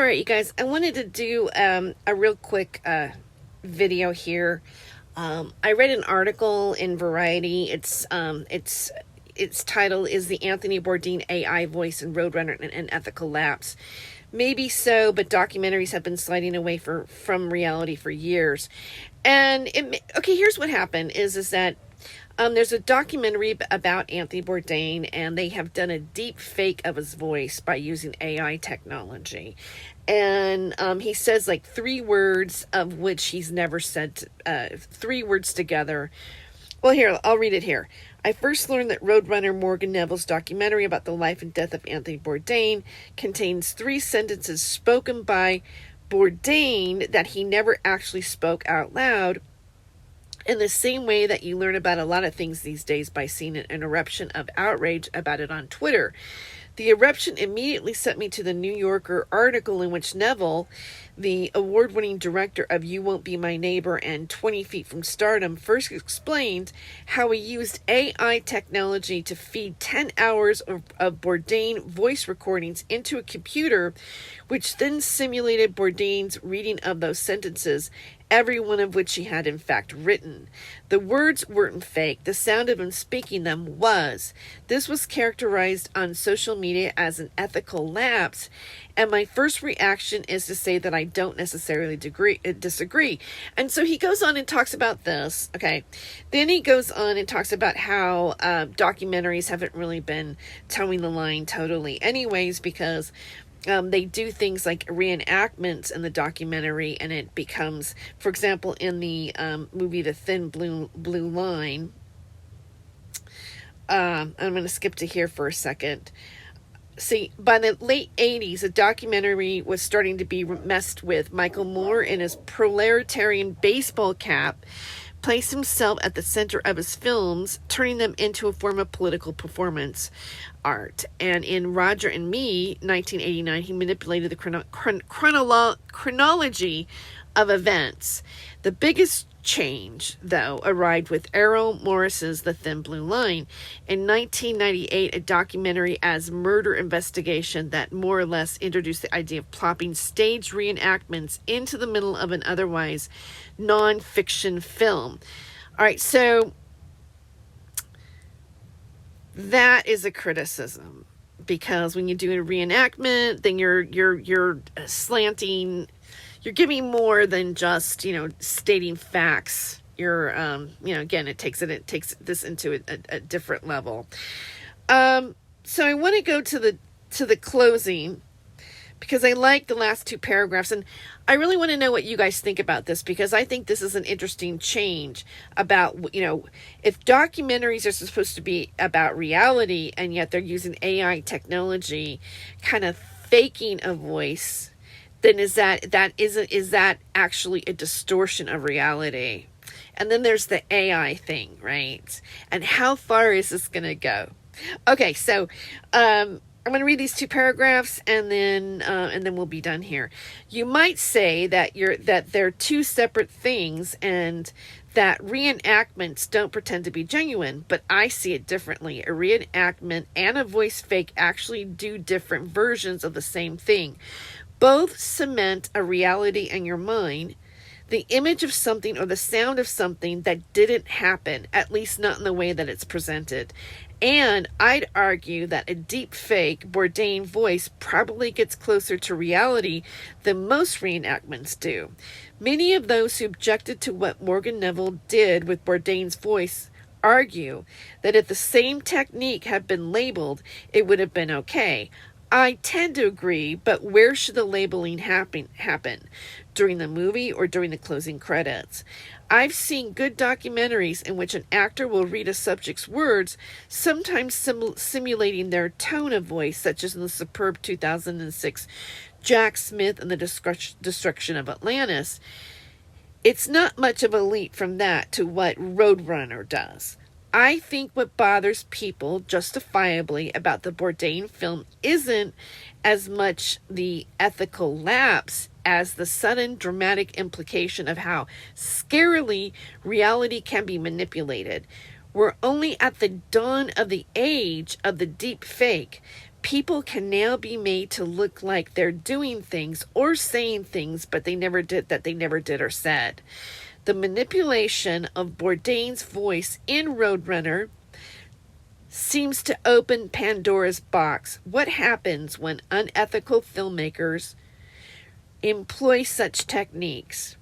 right, you guys, I wanted to do a real quick video here. I read an article in Variety. Its title is "The Anthony Bourdain AI Voice in Roadrunner and Unethical Lapse." Maybe so, but documentaries have been sliding away from reality for years. And here's what happened: is that there's a documentary about Anthony Bourdain, and they have done a deep fake of his voice by using AI technology. And he says like 3 words of which he's never said, 3 words together. Well, here, I'll read it here. I first learned that Roadrunner, Morgan Neville's documentary about the life and death of Anthony Bourdain, contains 3 sentences spoken by Bourdain that he never actually spoke out loud, in the same way that you learn about a lot of things these days by seeing an eruption of outrage about it on Twitter. The eruption immediately sent me to the New Yorker article in which Neville, the award-winning director of You Won't Be My Neighbor and 20 Feet from Stardom, first explained how he used AI technology to feed 10 hours of Bourdain voice recordings into a computer, which then simulated Bourdain's reading of those sentences, every one of which he had in fact written. The words weren't fake. The sound of him speaking them was. This was characterized on social media as an ethical lapse, and my first reaction is to say that I don't necessarily disagree. And so he goes on and talks about this. Okay. Then he goes on and talks about how documentaries haven't really been towing the line totally anyways, because they do things like reenactments in the documentary, and it becomes, for example, in the movie The Thin Blue Line. I'm going to skip to here for a second. See, by the late 80s, a documentary was starting to be messed with. Michael Moore, in his proletarian baseball cap, placed himself at the center of his films, turning them into a form of political performance art. And in Roger and Me, 1989, he manipulated the chronology of events. The biggest change, though, arrived with Errol Morris's The Thin Blue Line. In 1998, a documentary as murder investigation that more or less introduced the idea of plopping staged reenactments into the middle of an otherwise non-fiction film. All right, so that is a criticism, because when you do a reenactment, then you're slanting. You're giving more than just, stating facts. You're, again, it takes this into a different level. So I want to go to the closing, because I like the last 2 paragraphs, and I really want to know what you guys think about this, because I think this is an interesting change about, if documentaries are supposed to be about reality, and yet they're using AI technology, kind of faking a voice, then is that actually a distortion of reality? And then there's the AI thing, right? And how far is this going to go? Okay, so I'm going to read these 2 paragraphs, and then we'll be done here. You might say that they're 2 separate things, and that reenactments don't pretend to be genuine, but I see it differently. A reenactment and a voice fake actually do different versions of the same thing. Both cement a reality in your mind, the image of something or the sound of something that didn't happen, at least not in the way that it's presented. And I'd argue that a deep fake Bourdain voice probably gets closer to reality than most reenactments do. Many of those who objected to what Morgan Neville did with Bourdain's voice argue that if the same technique had been labeled, it would have been okay. I tend to agree, but where should the labeling happen? During the movie or during the closing credits? I've seen good documentaries in which an actor will read a subject's words, sometimes simulating their tone of voice, such as in the superb 2006 Jack Smith and the Destruction of Atlantis. It's not much of a leap from that to what Roadrunner does. I think what bothers people justifiably about the Bourdain film isn't as much the ethical lapse as the sudden dramatic implication of how scarily reality can be manipulated. We're only at the dawn of the age of the deep fake. People can now be made to look like they're doing things or saying things, but they never did or said. The manipulation of Bourdain's voice in Roadrunner seems to open Pandora's box. What happens when unethical filmmakers employ such techniques?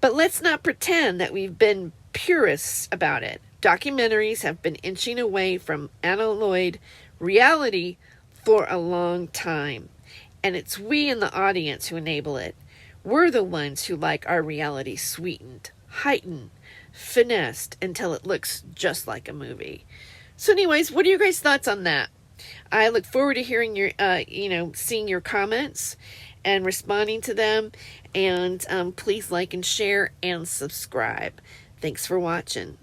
But let's not pretend that we've been purists about it. Documentaries have been inching away from analog reality for a long time, and it's we in the audience who enable it. We're the ones who like our reality sweetened, heightened, finessed until it looks just like a movie. So anyways, what are your guys' thoughts on that? I look forward to hearing your, seeing your comments and responding to them. And please like and share and subscribe. Thanks for watching.